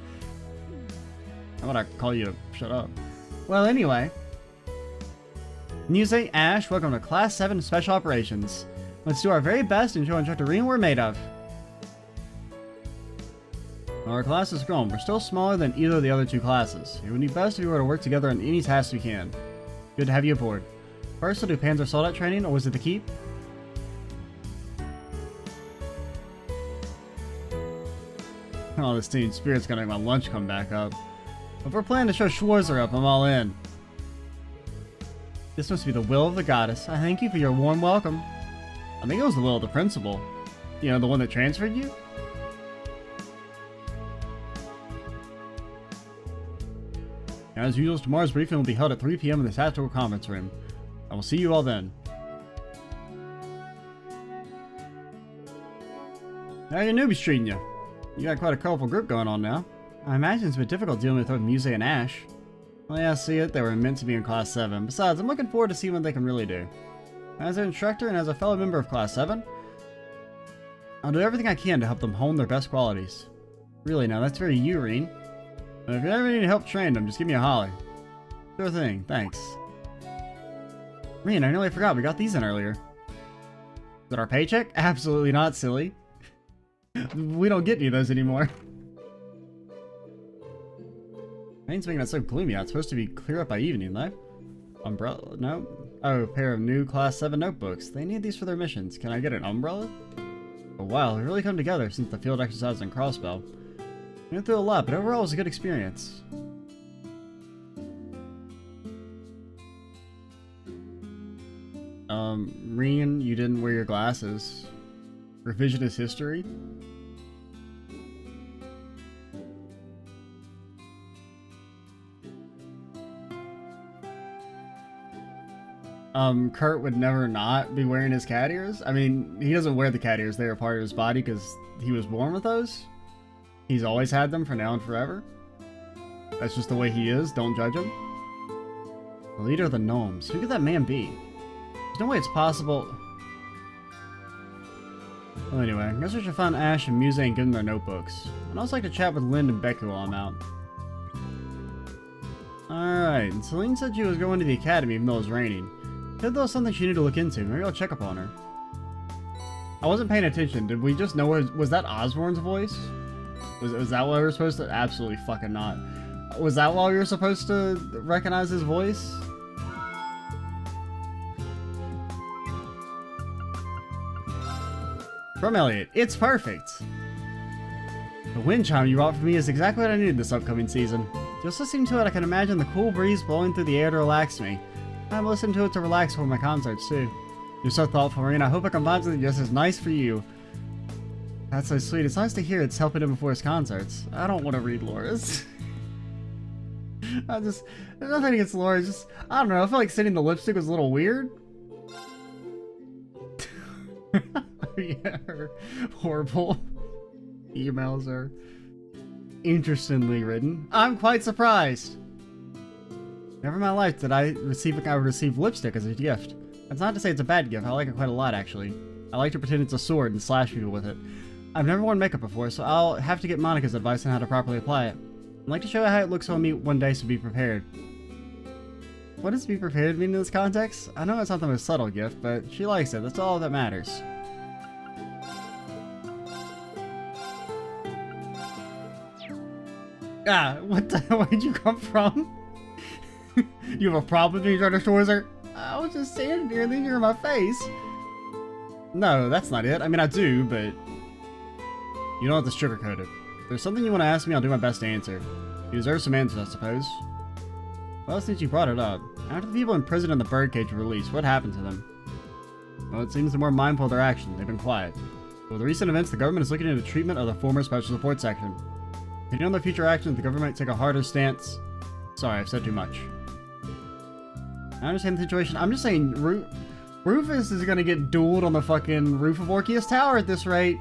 Speaker 1: How about I call you a... Shut up. Well, anyway. Muse, Ash, welcome to Class 7 Special Operations. Let's do our very best and show Instructor Reen what we're made of. Our class has grown. We're still smaller than either of the other two classes. It would be best if we were to work together on any tasks we can. Good to have you aboard. First, we'll do Panzer Soldat training, or was it the keep? Oh, this team spirit's gonna make my lunch come back up. If we're planning to show Schwarzer up, I'm all in. This must be the will of the goddess. I thank you for your warm welcome. I think it was the will of the principal. You know, the one that transferred you? As usual, tomorrow's briefing will be held at 3 p.m. in the Tactical Conference Room. I will see you all then. How are your newbies treating you? You got quite a colorful group going on now. I imagine it's been difficult dealing with both Muse and Ash. Well, yeah, see it, they were meant to be in Class 7. Besides, I'm looking forward to seeing what they can really do. As an instructor and as a fellow member of Class 7, I'll do everything I can to help them hone their best qualities. Really now, that's very you, Reen. But if you ever need help training them, just give me a holler. Sure thing, thanks. Reen, I nearly forgot, we got these in earlier. Is that our paycheck? Absolutely not, silly. We don't get any of those anymore. Rain's making it so gloomy out. It's supposed to be clear up by evening, though. Umbrella? No. Oh, a pair of new Class 7 notebooks. They need these for their missions. Can I get an umbrella? Oh wow, we've really come together since the field exercise and crossbow. We went through a lot, but overall it was a good experience. Reen, you didn't wear your glasses. Revisionist history? Kurt would never not be wearing his cat ears. I mean, he doesn't wear the cat ears. They're a part of his body because he was born with those. He's always had them for now and forever. That's just the way he is. Don't judge him. The leader of the gnomes. Who could that man be? There's no way it's possible. Well, anyway, I guess we should find Ash and Muse and give them their notebooks. I'd also like to chat with Lind and Becky while I'm out. Alright, and Celine said she was going to the academy even though it was raining. Said there was something she needed to look into. Maybe I'll check up on her. I wasn't paying attention. Did we just know was that Osborne's voice? Was that what we were supposed to? Absolutely fucking not. Was that why we were supposed to recognize his voice? From Elliot. It's perfect. The wind chime you brought for me is exactly what I needed this upcoming season. Just listening to it, I can imagine the cool breeze blowing through the air to relax me. I'm listening to it to relax for my concerts too. You're so thoughtful, Reen. I hope I can find something just as nice for you. That's so sweet. It's nice to hear it's helping him before his concerts. I don't want to read Laura's. There's nothing against Laura. Just, I don't know. I feel like sending the lipstick was a little weird. Yeah, her horrible emails are interestingly written. I'm quite surprised. Never in my life did I would receive lipstick as a gift. That's not to say it's a bad gift. I like it quite a lot, actually. I like to pretend it's a sword and slash people with it. I've never worn makeup before, so I'll have to get Monica's advice on how to properly apply it. I'd like to show you how it looks on me one day, so be prepared. What does be prepared mean in this context? I know it's not the most subtle gift, but she likes it. That's all that matters. Ah, where'd you come from? You have a problem with me trying to towards her? I was just standing here and then you're in my face. No, that's not it. I mean, I do, but you don't have to sugarcoat it. If there's something you want to ask me, I'll do my best to answer. You deserve some answers, I suppose. Well, since you brought it up, after the people imprisoned in the birdcage were released, what happened to them? Well, it seems they're more mindful of their actions. They've been quiet. With the recent events, the government is looking into the treatment of the former Special Support Section. Depending on their future actions, the government might take a harder stance. Sorry, I've said too much. I understand the situation. I'm just saying, Rufus is gonna get dueled on the fucking roof of Orkius Tower at this rate.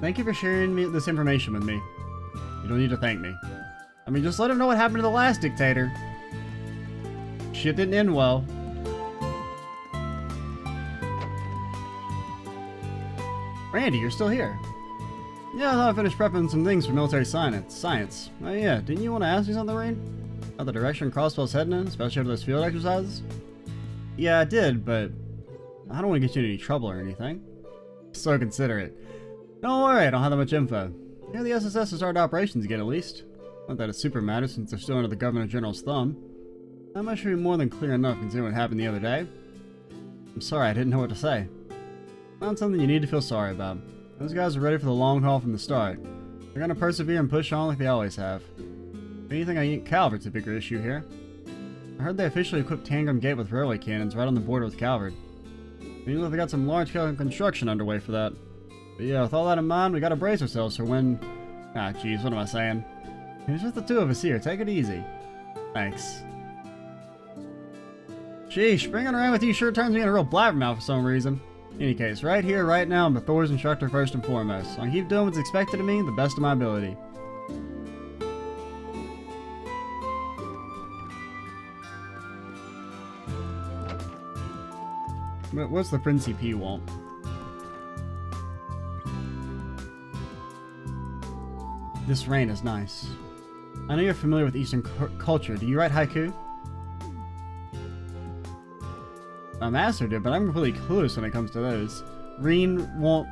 Speaker 1: Thank you for sharing this information with me. You don't need to thank me. I mean, just let him know what happened to the last dictator. Shit didn't end well. Randy, you're still here. Yeah, I thought I finished prepping some things for military science. Oh yeah, didn't you want to ask me something, Rain? About the direction Crossbow's heading in, especially after those field exercises? Yeah, I did, but I don't want to get you in any trouble or anything. So considerate. Don't worry, I don't have that much info. Yeah, the SSS has started operations again, at least. Not that it super matters since they're still under the Governor General's thumb. That much should be more than clear enough considering what happened the other day. I'm sorry, I didn't know what to say. Not something you need to feel sorry about. Those guys are ready for the long haul from the start. They're gonna persevere and push on like they always have. If anything, I think Calvert's a bigger issue here. I heard they officially equipped Tangram Gate with railway cannons right on the border with Calvert. Seems like they got some large-scale construction underway for that. But yeah, with all that in mind, we gotta brace ourselves for when... Ah, jeez, what am I saying? It's just the two of us here, take it easy. Thanks. Sheesh, bringing around with you sure turns me into a real blabbermouth for some reason. In any case, right here, right now, I'm Thor's instructor first and foremost. So I keep doing what's expected of me, the best of my ability. But what's the Princey P want? This rain is nice. I know you're familiar with Eastern culture. Do you write haiku? My master did, but I'm completely clueless when it comes to those. Reen won't.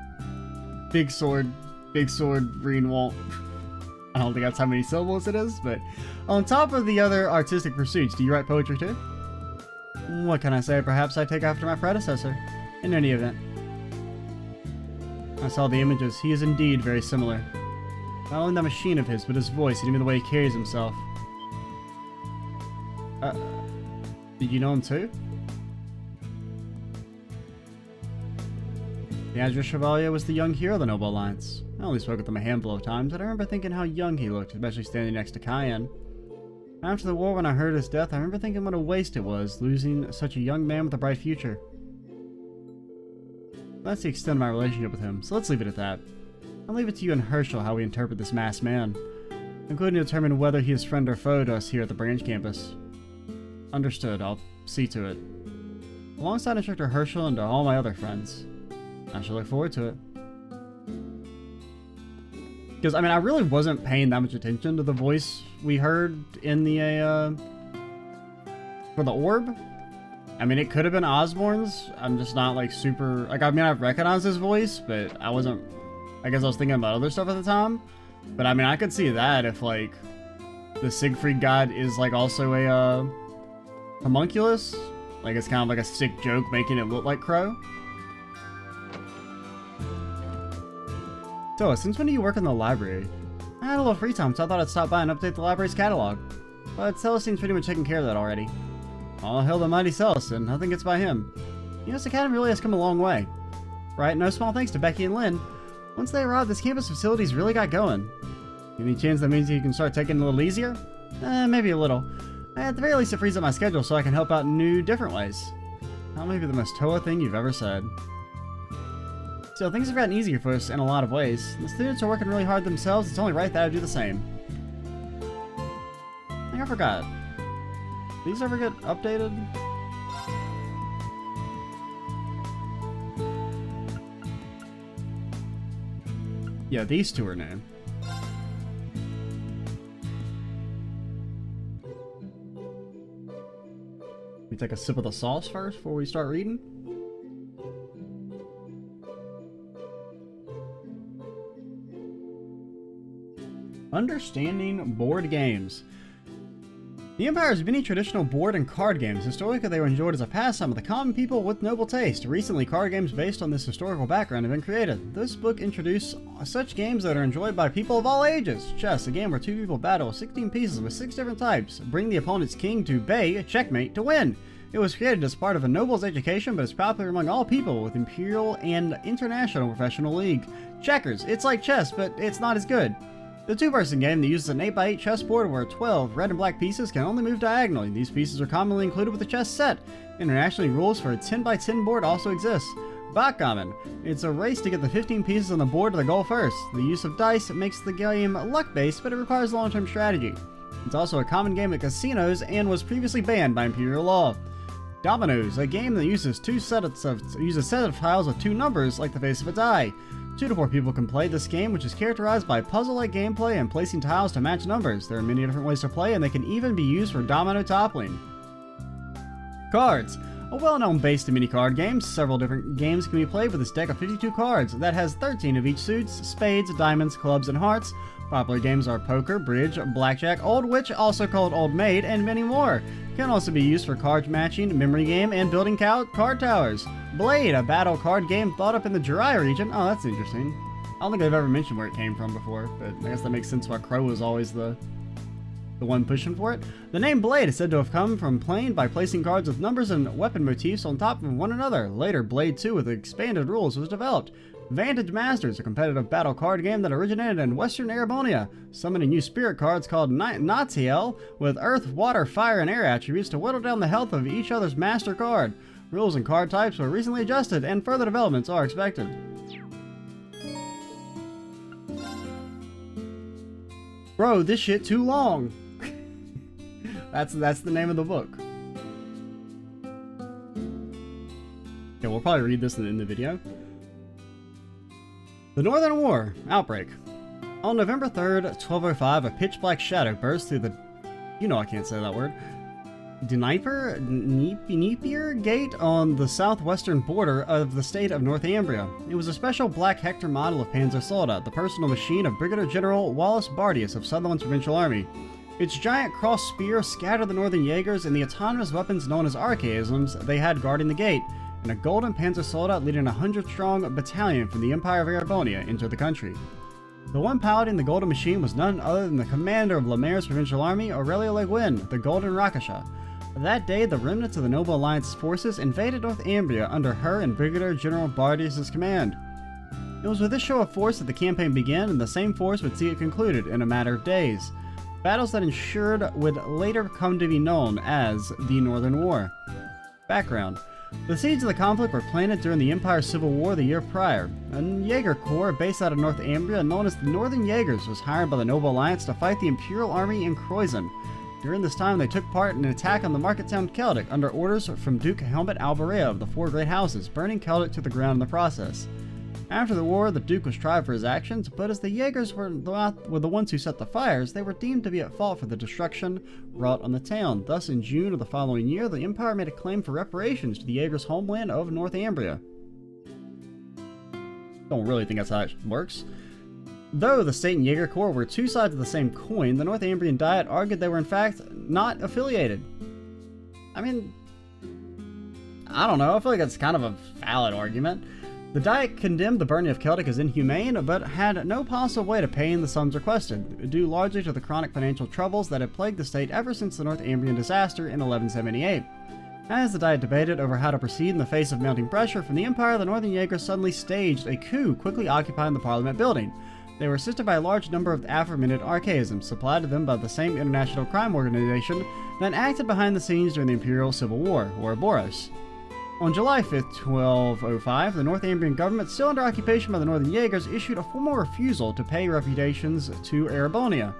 Speaker 1: Big sword, Reen won't. I don't think that's how many syllables it is, but on top of the other artistic pursuits, do you write poetry too? What can I say? Perhaps I take after my predecessor. In any event. I saw the images. He is indeed very similar. Not only that machine of his, but his voice and even the way he carries himself. Did you know him too? The Azure Chevalier was the young hero of the Noble Alliance. I only spoke with him a handful of times, but I remember thinking how young he looked, especially standing next to Cayenne. After the war, when I heard his death, I remember thinking what a waste it was, losing such a young man with a bright future. That's the extent of my relationship with him, so let's leave it at that. I'll leave it to you and Herschel how we interpret this masked man, including to determine whether he is friend or foe to us here at the branch campus. Understood, I'll see to it. Alongside Instructor Herschel and to all my other friends. I shall look forward to it. Because, I mean, I really wasn't paying that much attention to the voice we heard in the, for the orb. I mean, it could have been Osborne's. I'm just not, like, super... Like, I mean, I've recognized his voice, but I wasn't... I guess I was thinking about other stuff at the time. But, I mean, I could see that if, like, the Siegfried god is, like, also a, homunculus. Like, it's kind of like a sick joke making it look like Crow. So, since when do you work in the library? I had a little free time, so I thought I'd stop by and update the library's catalog. But Celestine's pretty much taking care of that already. All hail the mighty Celestine, nothing gets by him. US Academy really has come a long way. Right, no small thanks to Becky and Lynn. Once they arrived, this campus facilities really got going. Any chance that means you can start taking it a little easier? Maybe a little. At the very least, it frees up my schedule so I can help out in new, different ways. That may be the most Toa thing you've ever said. Still, things have gotten easier for us in a lot of ways. The students are working really hard themselves, it's only right that I do the same. I think I forgot. These ever get updated? Yeah, these two are new. We take a sip of the sauce first before we start reading. Understanding board games. The Empire has many traditional board and card games. Historically, they were enjoyed as a pastime of the common people with noble taste. Recently, card games based on this historical background have been created. This book introduced such games that are enjoyed by people of all ages. Chess, a game where two people battle 16 pieces with 6 different types. Bring the opponent's king to bay, checkmate, to win. It was created as part of a noble's education, but is popular among all people with Imperial and International Professional League. Checkers, it's like chess, but it's not as good. The two-person game that uses an 8x8 chessboard where 12 red and black pieces can only move diagonally. These pieces are commonly included with the chess set. Internationally, rules for a 10x10 board also exist. Backgammon. It's a race to get the 15 pieces on the board to the goal first. The use of dice makes the game luck-based, but it requires long-term strategy. It's also a common game at casinos and was previously banned by Imperial law. Dominoes, a game that uses a set of tiles with 2 numbers like the face of a die. 2 to 4 people can play this game, which is characterized by puzzle-like gameplay and placing tiles to match numbers. There are many different ways to play, and they can even be used for domino toppling. Cards. A well-known base to many card games. Several different games can be played with this deck of 52 cards that has 13 of each suits, spades, diamonds, clubs, and hearts. Popular games are poker, bridge, blackjack, Old Witch, also called Old Maid, and many more. Can also be used for card matching, memory game, and building card towers. Blade, a battle card game thought up in the Jiraiya region. Oh, that's interesting. I don't think I've ever mentioned where it came from before, but I guess that makes sense why Crow was always the the one pushing for it. The name Blade is said to have come from playing by placing cards with numbers and weapon motifs on top of one another. Later, Blade 2 with expanded rules was developed. Vantage Masters, a competitive battle card game that originated in Western Arabonia, summoning new spirit cards called Naziel with earth, water, fire, and air attributes to whittle down the health of each other's master card. Rules and card types were recently adjusted, and further developments are expected. Bro, this shit too long. That's the name of the book. Okay, we'll probably read this in the video. The Northern War Outbreak. On November 3rd, 1205, a pitch-black shadow burst through the... You know I can't say that word. Dnieper Gate on the southwestern border of the state of Northumbria. It was a special Black Hector model of Panzer Soldat, the personal machine of Brigadier General Wallace Bardius of Sutherland's Provincial Army. Its giant cross spear scattered the Northern Jaegers and the autonomous weapons known as archaisms they had guarding the gate, and a golden Panzer Soldat leading a 100-strong battalion from the Empire of Arabonia into the country. The one piloting the golden machine was none other than the commander of Lemaire's provincial army, Aurelio Le Guin, the Golden Rakasha. That day, the remnants of the Noble Alliance forces invaded Northumbria under her and Brigadier General Bardius' command. It was with this show of force that the campaign began, and the same force would see it concluded in a matter of days. Battles that ensured would later come to be known as the Northern War. Background. The seeds of the conflict were planted during the Empire's Civil War the year prior. A Jaeger Corps based out of Northumbria known as the Northern Jaegers was hired by the Noble Alliance to fight the Imperial Army in Croisen. During this time, they took part in an attack on the market town Celtic under orders from Duke Helmut Alvaria of the Four Great Houses, burning Celtic to the ground in the process. After the war, the Duke was tried for his actions, but as the Jaegers were the ones who set the fires, they were deemed to be at fault for the destruction wrought on the town. Thus, in June of the following year, the Empire made a claim for reparations to the Jaegers' homeland of Northumbria. Don't really think that's how it works. Though the state and Jaeger Corps were two sides of the same coin, the Northumbrian Diet argued they were in fact not affiliated. I mean, I don't know, I feel like that's kind of a valid argument. The Diet condemned the burning of Celtic as inhumane, but had no possible way to pay in the sums requested, due largely to the chronic financial troubles that had plagued the state ever since the Northumbrian disaster in 1178. As the Diet debated over how to proceed in the face of mounting pressure from the Empire, the Northern Jaegers suddenly staged a coup, quickly occupying the Parliament building. They were assisted by a large number of the aforementioned archaisms, supplied to them by the same international crime organization that acted behind the scenes during the Imperial Civil War, Ouroboros. On July 5, 1205, the Northumbrian government, still under occupation by the Northern Jaegers, issued a formal refusal to pay reputations to Arabonia.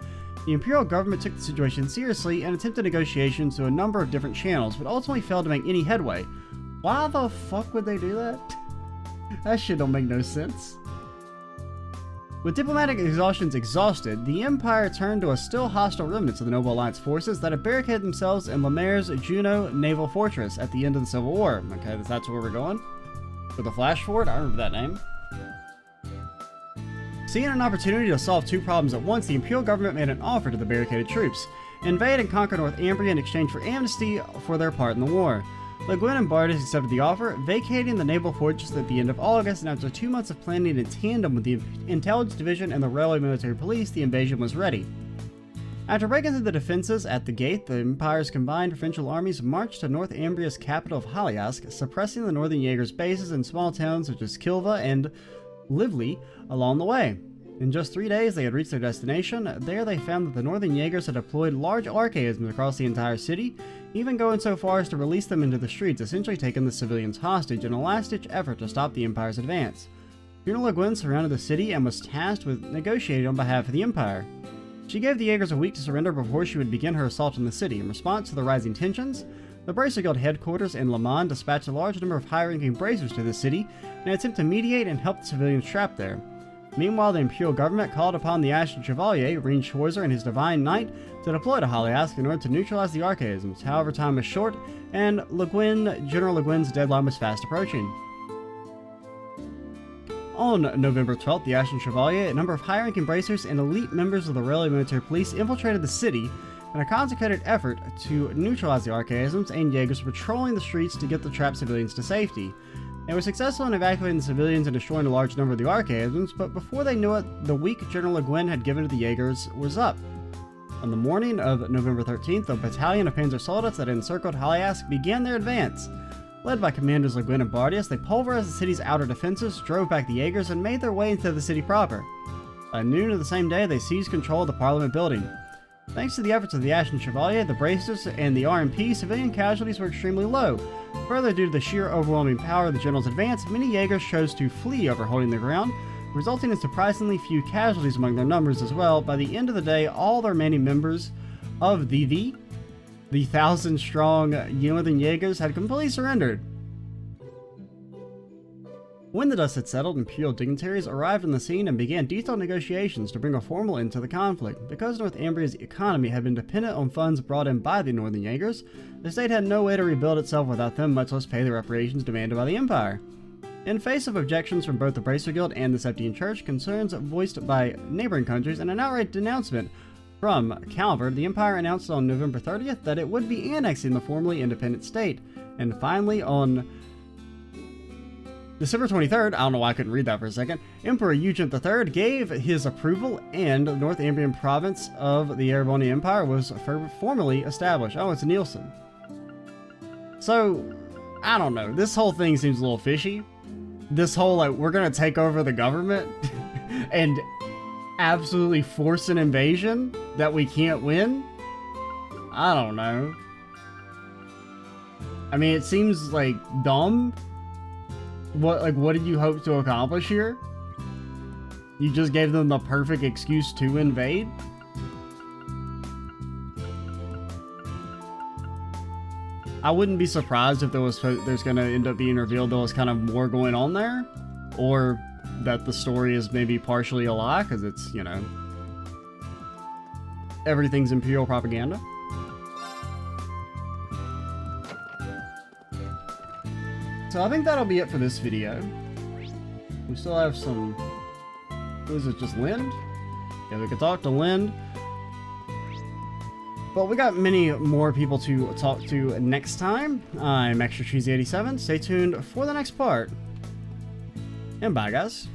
Speaker 1: The Imperial government took the situation seriously and attempted negotiations through a number of different channels, but ultimately failed to make any headway. Why the fuck would they do that? That shit don't make no sense. With diplomatic exhaustions exhausted, the Empire turned to a still hostile remnants of the Noble Alliance forces that had barricaded themselves in Lemaire's Juno naval fortress at the end of the Civil War. Okay, that's where we're going. With a flash forward, I remember that name. Seeing an opportunity to solve two problems at once, the Imperial government made an offer to the barricaded troops: invade and conquer Northumbria in exchange for amnesty for their part in the war. Le Guin and Bardius accepted the offer, vacating the naval fortress at the end of August, and after 2 months of planning in tandem with the Intelligence Division and the Railway Military Police, the invasion was ready. After breaking through the defenses at the gate, the Empire's combined provincial armies marched to Northumbria's capital of Haliask, suppressing the Northern Jaegers' bases in small towns such as Kilva and Lively along the way. In just 3 days, they had reached their destination. There they found that the Northern Jaegers had deployed large archaisms across the entire city, even going so far as to release them into the streets, essentially taking the civilians hostage in a last-ditch effort to stop the Empire's advance. General Le Guin surrounded the city and was tasked with negotiating on behalf of the Empire. She gave the Jaegers a week to surrender before she would begin her assault on the city. In response to the rising tensions, the Bracer Guild headquarters in Le Mans dispatched a large number of high-ranking bracers to the city in an attempt to mediate and help the civilians trapped there. Meanwhile, the Imperial government called upon the Ashen Chevalier, Reen Schwarzer, and his Divine Knight to deploy to Haliask in order to neutralize the archaisms. However, time was short, and General Le Guin's deadline was fast approaching. On November 12th, the Ashen Chevalier, a number of high-ranking bracers, and elite members of the Railway Military Police infiltrated the city in a concentrated effort to neutralize the archaisms, and Jaegers patrolling the streets to get the trapped civilians to safety. They were successful in evacuating the civilians and destroying a large number of the archaisms, but before they knew it, the weak General Le Guin had given to the Jaegers was up. On the morning of November 13th, a battalion of Panzer Soldates that encircled Haliask began their advance. Led by Commanders Le Guin and Bardius, they pulverized the city's outer defenses, drove back the Jaegers, and made their way into the city proper. By noon of the same day, they seized control of the Parliament building. Thanks to the efforts of the Ashen Chevalier, the Bracers, and the RMP, civilian casualties were extremely low. Further, due to the sheer overwhelming power of the general's advance, many Jaegers chose to flee over holding their ground, resulting in surprisingly few casualties among their numbers as well. By the end of the day, all the remaining members of the 1,000-strong Northern Jaegers had completely surrendered. When the dust had settled, Imperial dignitaries arrived on the scene and began detailed negotiations to bring a formal end to the conflict. Because Northumbria's economy had been dependent on funds brought in by the Northern Jaegers, the state had no way to rebuild itself without them, much less pay the reparations demanded by the Empire. In face of objections from both the Bracer Guild and the Septian Church, concerns voiced by neighboring countries, and an outright denouncement from Calvert, the Empire announced on November 30th that it would be annexing the formerly independent state. And finally, on December 23rd, I don't know why I couldn't read that for a second, Emperor Eugene III gave his approval and the Northumbrian province of the Erebonian Empire was formally established. Oh, it's Nielsen. So, I don't know. This whole thing seems a little fishy. This whole, like, we're gonna take over the government and absolutely force an invasion that we can't win? I don't know. I mean, it seems, like, dumb. What did you hope to accomplish here? You just gave them the perfect excuse to invade? I wouldn't be surprised if there's gonna end up being revealed there was kind of more going on there, or that the story is maybe partially a lie, because it's, you know, everything's Imperial propaganda. So I think that'll be it for this video. We still have some... Who is it, just Lind? Yeah, we could talk to Lind. But we got many more people to talk to next time. I'm Extra Cheesy 87. Stay tuned for the next part. And bye, guys.